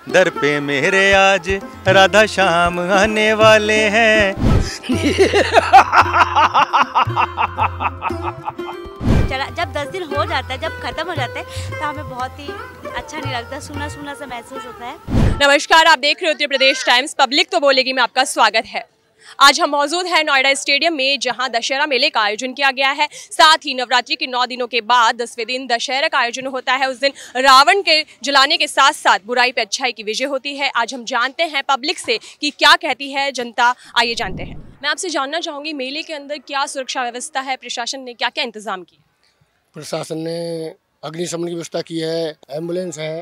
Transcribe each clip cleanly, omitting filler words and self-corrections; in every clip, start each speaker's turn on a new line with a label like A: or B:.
A: दर पे मेरे आज राधा श्याम आने वाले हैं।
B: चला जब 10 दिन हो जाता है, जब खत्म हो जाता है तो हमें बहुत ही अच्छा नहीं लगता, सूना सूना सा महसूस होता है।
C: नमस्कार, आप देख रहे हो उत्तर प्रदेश टाइम्स पब्लिक तो बोलेगी में आपका स्वागत है। आज हम मौजूद हैं नोएडा स्टेडियम में, जहां दशहरा मेले का आयोजन किया गया है। साथ ही नवरात्रि के 9 दिनों के बाद 10वें दिन दशहरा का आयोजन होता है। उस दिन रावण के जलाने के साथ साथ बुराई पे अच्छाई की विजय होती है। आज हम जानते हैं पब्लिक से कि क्या कहती है जनता, आइए जानते हैं। मैं आपसे जानना चाहूँगी, मेले के अंदर क्या सुरक्षा व्यवस्था है, प्रशासन ने क्या क्या इंतजाम किया?
D: प्रशासन ने अग्निशमन की व्यवस्था की है, एम्बुलेंस है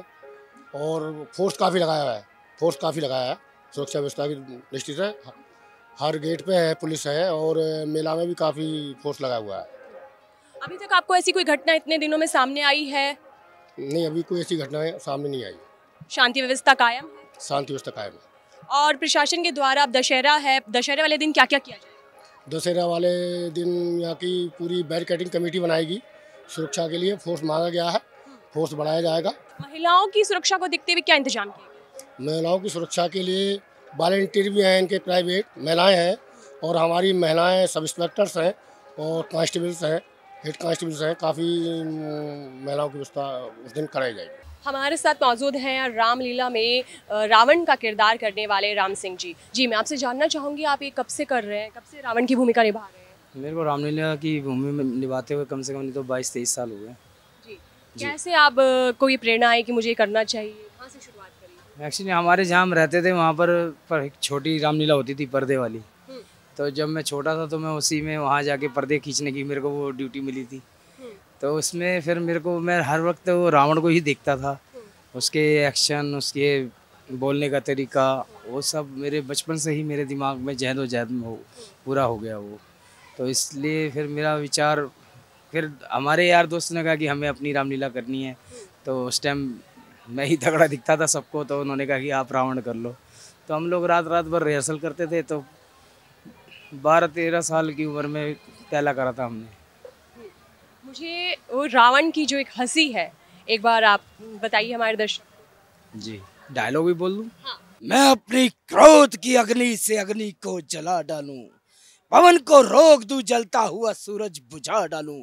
D: और फोर्स काफ़ी लगाया है। सुरक्षा व्यवस्था की निश्चित है, हर गेट पे है, पुलिस है और मेला में भी काफ़ी फोर्स लगा हुआ है।
C: अभी तक आपको ऐसी कोई घटना इतने दिनों में सामने आई है?
D: नहीं, अभी कोई ऐसी घटना सामने नहीं आई।
C: शांति व्यवस्था कायम है?
D: शांति व्यवस्था कायम है।
C: और प्रशासन के द्वारा अब दशहरा है, दशहरे वाले दिन क्या क्या किया जाएगा?
D: दशहरा वाले दिन यहाँ की पूरी बैरिकेडिंग कमेटी बनाएगी, सुरक्षा के लिए फोर्स मांगा गया है, फोर्स बढ़ाया जाएगा।
C: महिलाओं की सुरक्षा को देखते हुए क्या इंतजाम किए?
D: महिलाओं की सुरक्षा के लिए वॉलंटियर भी हैं, इनके प्राइवेट महिलाएं हैं और हमारी महिलाएं सब इंस्पेक्टर्स हैं और कांस्टेबल्स हैं, हेड कांस्टेबल्स हैं। काफ़ी महिलाओं की व्यवस्था उस दिन कराई जाएगी।
C: हमारे साथ मौजूद हैं रामलीला में रावण का किरदार करने वाले राम सिंह जी। जी, मैं आपसे जानना चाहूँगी, आप ये कब से कर रहे हैं, कब से रावण की भूमिका निभा रहे हैं?
E: मेरे को रामलीला की भूमि में निभाते हुए कम से कम नहीं तो 22-23 साल हो गए।
C: जी, कैसे आप को ये प्रेरणा आई कि मुझे करना चाहिए, कहाँ से शुरुआत करी?
E: एक्चुअली हमारे जहाँ हम रहते थे वहाँ पर एक छोटी रामलीला होती थी पर्दे वाली। तो जब मैं छोटा था तो मैं उसी में वहाँ जाके पर्दे खींचने की मेरे को वो ड्यूटी मिली थी। तो उसमें फिर मैं हर वक्त वो रावण को ही देखता था, उसके एक्शन, उसके बोलने का तरीका, वो सब मेरे बचपन से ही मेरे दिमाग में जहद पूरा हो गया वो। तो इसलिए फिर मेरा विचार, फिर हमारे यार दोस्त ने कहा कि हमें अपनी रामलीला करनी है। तो उस टाइम मैं ही तगड़ा दिखता था सबको, तो उन्होंने कहा कि आप रावण कर लो। तो हम लोग रात भर रिहर्सल करते थे। तो 12-13 साल की उम्र में पहला करा था हमने।
C: मुझे वो रावण की जो एक हंसी है, एक बार आप बताइए हमारे दर्शक।
E: जी, डायलॉग भी बोल दूं?
C: हाँ।
E: मैं अपनी क्रोध की अग्नि से अग्नि को जला डालूं, पवन को रोक दूं, जलता हुआ सूरज बुझा डालूं।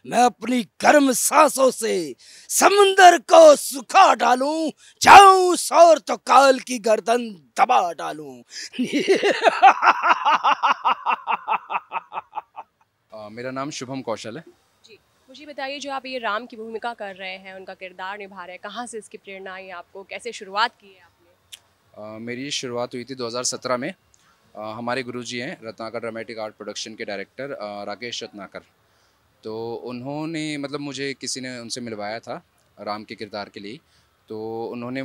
E: मैं अपनी गर्म सांसों से समुंदर को सुखा डालूं, जाऊं सौर तो काल की गर्दन दबा डालूं।
F: मेरा नाम शुभम कौशल है।
C: जी, मुझे बताइए, जो आप ये राम की भूमिका कर रहे हैं, उनका किरदार निभा रहे हैं, कहाँ से इसकी प्रेरणा आई आपको, कैसे शुरुआत की है आपने?
F: मेरी शुरुआत हुई थी 2017 में। हमारे गुरुजी हैं रत्नाकर ड्रामेटिक आर्ट प्रोडक्शन के डायरेक्टर राकेश रत्नाकर। तो उन्होंने मुझे किसी ने उनसे मिलवाया था राम के किरदार के लिए। तो उन्होंने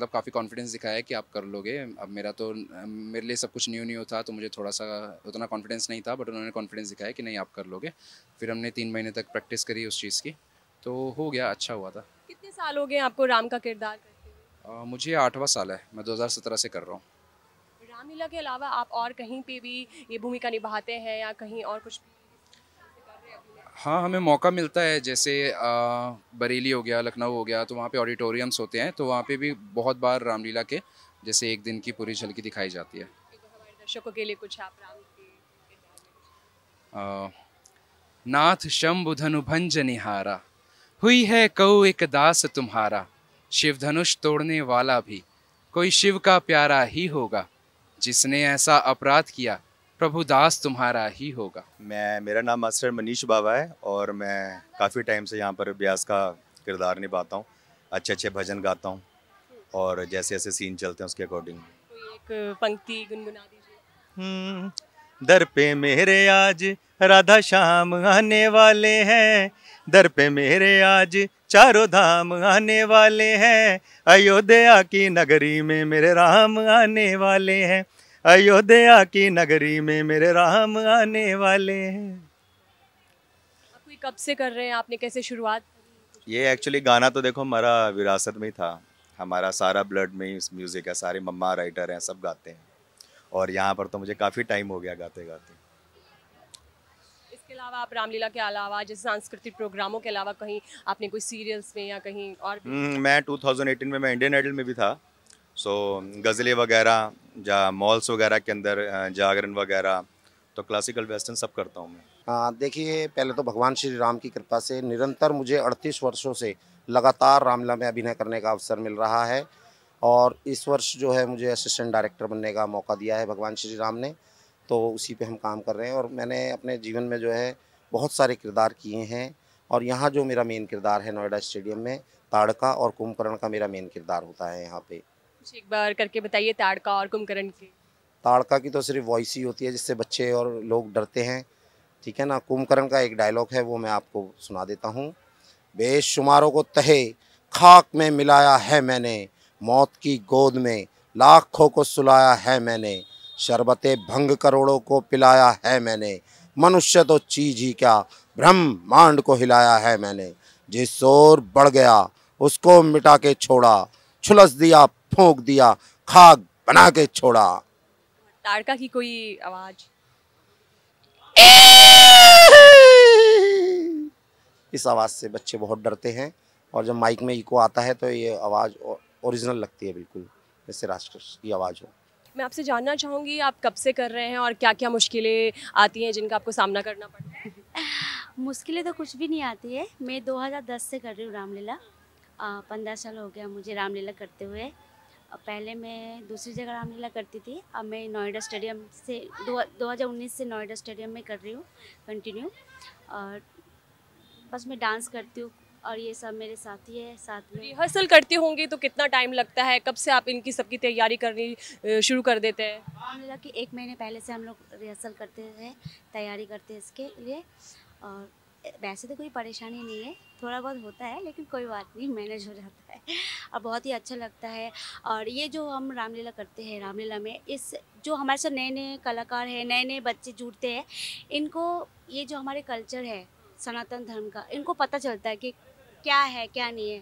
F: काफ़ी कॉन्फिडेंस दिखाया कि आप कर लोगे। अब मेरे लिए सब कुछ न्यू था, तो मुझे थोड़ा सा उतना कॉन्फिडेंस नहीं था, बट उन्होंने कॉन्फिडेंस दिखाया कि नहीं आप कर लोगे। फिर हमने 3 महीने तक प्रैक्टिस करी उस चीज़ की, तो हो गया, अच्छा हुआ था।
C: कितने साल हो गए आपको राम का किरदार करते हुए?
F: मुझे 8वां साल है, मैं 2017 से कर रहा हूँ।
C: रामलीला के अलावा आप और कहीं पे भी ये भूमिका निभाते हैं या कहीं और कुछ भी?
F: हाँ, हमें मौका मिलता है, जैसे बरेली हो गया, लखनऊ हो गया, तो वहाँ पे ऑडिटोरियम्स होते हैं, तो वहाँ पे भी बहुत बार रामलीला के जैसे एक दिन की पूरी झलकी दिखाई जाती है।
C: हमारे दर्शकों के लिए कुछ आप राम के
F: आ, नाथ शंभु धनु भंज निहारा, हुई है कऊ एक दास तुम्हारा। शिव धनुष तोड़ने वाला भी कोई शिव का प्यारा ही होगा, जिसने ऐसा अपराध किया प्रभु दास तुम्हारा ही होगा।
A: मेरा नाम मास्टर मनीष बाबा है और मैं काफ़ी टाइम से यहाँ पर व्यास का किरदार निभाता हूँ। अच्छे भजन गाता हूँ और जैसे जैसे सीन चलते हैं उसके अकॉर्डिंग।
C: कोई एक पंक्ति गुनगुना दीजिए।
A: दर पे मेरे आज राधा श्याम आने वाले हैं, दर पे मेरे आज चारों धाम आने वाले हैं। अयोध्या की नगरी में मेरे राम आने वाले हैं, अयोध्या की नगरी में मेरे राम आने वाले हैं।
C: आप कोई कब से कर रहे हैं, आपने कैसे शुरुआत करी?
A: ये एक्चुअली गाना तो देखो हमारा विरासत में ही था, हमारा सारा ब्लड में ही म्यूज़िक है, सारे मम्मा राइटर हैं, सब गाते हैं और यहाँ पर तो मुझे काफ़ी टाइम हो गया गाते गाते।
C: इसके अलावा आप रामलीला के अलावा जैसे सांस्कृतिक प्रोग्रामों के अलावा कहीं आपने कोई सीरियल्स में या कहीं और भी?
A: मैं 2018 में मैं इंडियन आइडल में भी था सो गज़लें वगैरह या मॉल्स वगैरह के अंदर जागरण वगैरह, तो क्लासिकल वेस्टर्न सब करता हूँ मैं।
D: हाँ, देखिए पहले तो भगवान श्री राम की कृपा से निरंतर मुझे 38 वर्षों से लगातार रामलीला में अभिनय करने का अवसर मिल रहा है और इस वर्ष जो है मुझे असिस्टेंट डायरेक्टर बनने का मौका दिया है भगवान श्री राम ने, तो उसी पे हम काम कर रहे हैं। और मैंने अपने जीवन में जो है बहुत सारे किरदार किए हैं और यहाँ जो मेरा मेन किरदार है नोएडा स्टेडियम में ताड़का और कुंभकर्ण का मेरा मेन किरदार होता है यहाँ पे।
C: एक बार करके बताइए ताड़का और कुंभकर्ण की।
D: ताड़का की तो सिर्फ वॉइस ही होती है जिससे बच्चे और लोग डरते हैं, ठीक है ना। कुंभकर्ण का एक डायलॉग है वो मैं आपको सुना देता हूँ। बेशुमारों को तहे खाक में मिलाया है मैंने, मौत की गोद में लाखों को सुलाया है मैंने, शरबते भंग करोड़ों को पिलाया है मैंने, मनुष्य तो चीज ही क्या ब्रह्मांड को हिलाया है मैंने, जिस ओर बढ़ गया उसको मिटा के छोड़ा, छुलस दिया फूंक दिया खाक बना के छोड़ा।
C: ताड़का की कोई आवाज?
D: इस आवाज़ से बच्चे बहुत डरते हैं और जब माइक में इको आता है तो ये आवाज़ ओरिजिनल लगती है, बिल्कुल जैसे राष्ट्र की आवाज़ हो।
C: मैं आपसे जानना चाहूँगी आप कब से कर रहे हैं और क्या क्या मुश्किलें आती हैं जिनका आपको सामना करना पड़ता है?
B: मुश्किलें तो कुछ भी नहीं आती है। मैं 2010 से कर रही हूँ रामलीला। 15 साल हो गया मुझे रामलीला करते हुए। पहले मैं दूसरी जगह रामलीला करती थी, अब मैं नोएडा स्टेडियम से 2019 से नोएडा स्टेडियम में कर रही हूँ कंटिन्यू। और बस मैं डांस करती हूँ और ये सब मेरे साथी है साथ में।
C: रिहर्सल करती होंगी तो कितना टाइम लगता है? कब से आप इनकी सबकी तैयारी करनी शुरू कर देते हैं?
B: रामलीला की 1 महीने पहले से हम लोग रिहर्सल करते हैं, तैयारी करते हैं इसके लिए। और वैसे तो कोई परेशानी नहीं है, थोड़ा बहुत होता है लेकिन कोई बात नहीं, मैनेज हो जाता है और बहुत ही अच्छा लगता है। और ये जो हम रामलीला करते हैं, रामलीला में इस जो हमारे साथ नए नए कलाकार हैं, नए नए बच्चे जुड़ते हैं, इनको ये जो हमारे कल्चर है सनातन धर्म का, इनको पता चलता है कि क्या है क्या नहीं है।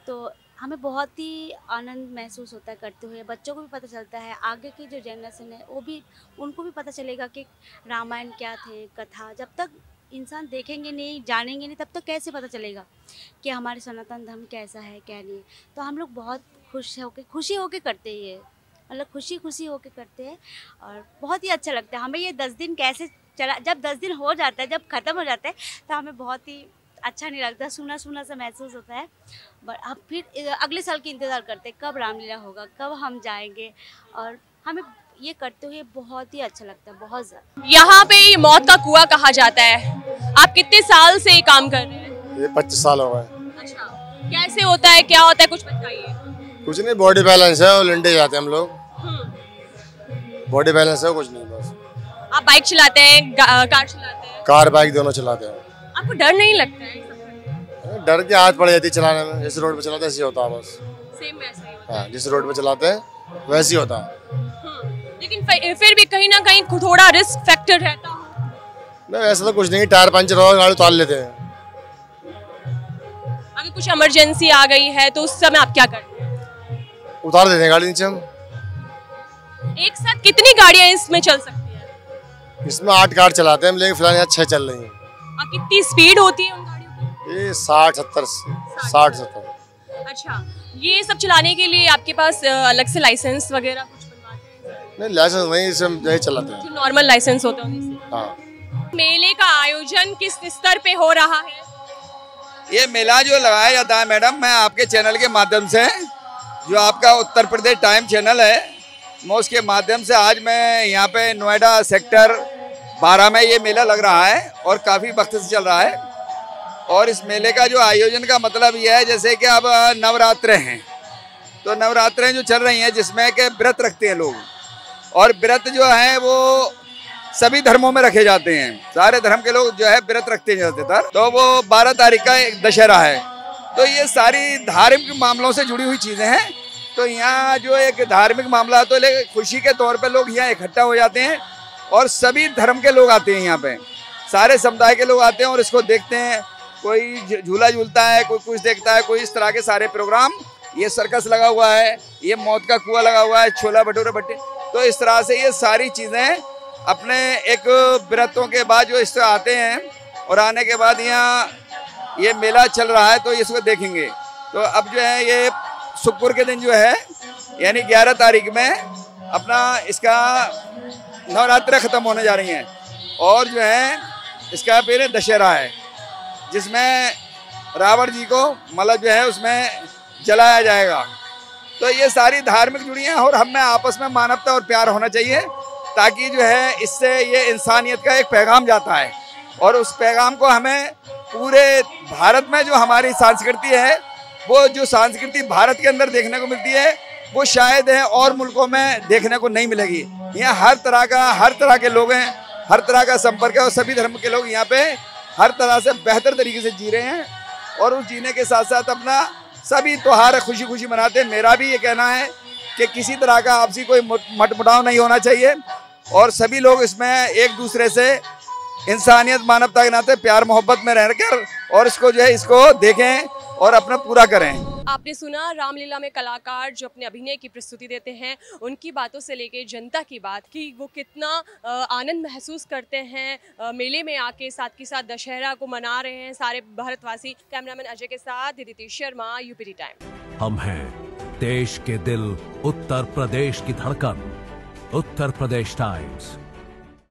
B: तो हमें बहुत ही आनंद महसूस होता है करते हुए। बच्चों को भी पता चलता है, आगे की जो जनरेशन है वो भी, उनको भी पता चलेगा कि रामायण क्या थे, कथा। जब तक इंसान देखेंगे नहीं, जानेंगे नहीं, तब तक कैसे पता चलेगा कि हमारे सनातन धर्म कैसा है क्या नहीं है। तो हम लोग बहुत खुशी होके करते हैं ये, मतलब खुशी होके करते हैं और बहुत ही अच्छा लगता है हमें। ये 10 दिन कैसे चला, जब 10 दिन हो जाता है, जब ख़त्म हो जाता है तो हमें बहुत ही अच्छा नहीं लगता, सूना सूना सा महसूस होता है। बट अब फिर अगले साल की इंतज़ार करते हैं कब रामलीला होगा, कब हम जाएंगे। और हमें ये करते हुए बहुत ही अच्छा लगता है, बहुत ज़्यादा।
C: यहाँ पे ये मौत का कुआं कहा जाता है, आप कितने साल से ये काम कर रहे हैं?
D: ये 25 साल हो गए।
C: अच्छा, कैसे होता है, क्या होता है, कुछ बताइए।
D: कुछ नहीं, बॉडी बैलेंस है और लंडे जाते हैं हम लोग। बॉडी बैलेंस है, कुछ नहीं बस।
C: आप बाइक चलाते हैं, कार चलाते हैं?
D: कार बाइक दोनों चलाते हैं।
C: आपको डर नहीं लगता है?
D: डर के हाथ पड़ जाती है चलाने में, जिस रोड पे चलाते हैं ऐसे होता है बस।
C: सेम वैसा ही।
D: हाँ, जिस रोड पे चलाते हैं वैसे ही होता है।
C: लेकिन फिर भी कहीं ना कहीं थोड़ा रिस्क फैक्टर रहता है।
D: नहीं, ऐसा तो कुछ नहीं, टायर पंचर होगा गाड़ी उतार लेते हैं।
C: अगर कुछ इमरजेंसी आ गई है तो उस समय आप क्या करते हैं?
D: उतार देते हैं गाड़ी नीचे हम।
C: एक साथ कितनी गाड़ियां इसमें चल सकती है?
D: इसमें 8 कार चलाते हैं हम, लेकिन फिलहाल यहाँ 6 चल रही हैं।
C: और कितनी स्पीड होती है उन गाड़ियों की?
D: ये 60-70।
C: अच्छा, ये सब चलाने के लिए आपके पास अलग से लाइसेंस वगैरह कुछ बनवाते हैं?
D: नहीं, लाइसेंस नहीं, इसे हम यही चलाते हैं।
C: जो नॉर्मल लाइसेंस होते हैं।
D: हाँ।
C: मेले का आयोजन किस स्तर पे हो रहा है?
G: ये मेला जो लगाया जाता है मैडम, मैं आपके चैनल के माध्यम से, जो आपका उत्तर प्रदेश टाइम चैनल है, मैं उसके माध्यम से आज मैं यहाँ पे नोएडा सेक्टर 12 में ये मेला लग रहा है और काफ़ी वक्त से चल रहा है। और इस मेले का जो आयोजन का मतलब ये है, जैसे कि अब नवरात्रे हैं, तो नवरात्रें जो चल रही हैं जिसमें कि व्रत रखते हैं लोग, और व्रत जो है वो सभी धर्मों में रखे जाते हैं, सारे धर्म के लोग जो है व्रत रखते हैं ज़्यादातर। तो वो 12 तारीख का एक दशहरा है, तो ये सारी धार्मिक मामलों से जुड़ी हुई चीज़ें हैं। तो यहाँ जो एक धार्मिक मामला, तो खुशी के तौर पे लोग यहाँ इकट्ठा हो जाते हैं और सभी धर्म के लोग आते हैं यहाँ पे, सारे समुदाय के लोग आते हैं और इसको देखते हैं। कोई झूला झूलता है, कोई कुछ देखता है, कोई इस तरह के सारे प्रोग्राम। ये सर्कस लगा हुआ है, ये मौत का कुआं लगा हुआ है, छोला भटूरे भट्टे। तो इस तरह से ये सारी चीज़ें अपने एक व्रतों के बाद जो इस तरह आते हैं और आने के बाद यहाँ ये मेला चल रहा है, तो इसको देखेंगे। तो अब जो है ये शुक्रवार के दिन जो है यानी 11 तारीख में अपना इसका नवरात्र ख़त्म होने जा रही हैं और जो है इसका फिर दशहरा है जिसमें रावण जी को मतलब जो है उसमें जलाया जाएगा। तो ये सारी धार्मिक जुड़ी हैं और हमें आपस में मानवता और प्यार होना चाहिए ताकि जो है इससे ये इंसानियत का एक पैगाम जाता है और उस पैगाम को हमें पूरे भारत में जो हमारी संस्कृति है वो जो संस्कृति भारत के अंदर देखने को मिलती है वो शायद है और मुल्कों में देखने को नहीं मिलेगी। यहाँ हर तरह के लोग हैं, हर तरह का संपर्क है और सभी धर्म के लोग यहाँ पे हर तरह से बेहतर तरीके से जी रहे हैं और उस जीने के साथ साथ अपना सभी त्योहार खुशी खुशी मनाते हैं। मेरा भी ये कहना है कि किसी तरह का आपसी कोई मतमुटाव नहीं होना चाहिए और सभी लोग इसमें एक दूसरे से इंसानियत मानवता के नाते प्यार मोहब्बत में रहकर और इसको जो है इसको देखें और अपना पूरा करें।
C: आपने सुना रामलीला में कलाकार जो अपने अभिनय की प्रस्तुति देते हैं उनकी बातों से लेके जनता की बात कि वो कितना आनंद महसूस करते हैं मेले में आके, साथ के साथ दशहरा को मना रहे हैं सारे भारतवासी। कैमरामैन अजय के साथ दिति शर्मा, यूपीडी टाइम।
H: हम हैं देश के दिल, उत्तर प्रदेश की धड़कन, उत्तर प्रदेश टाइम्स।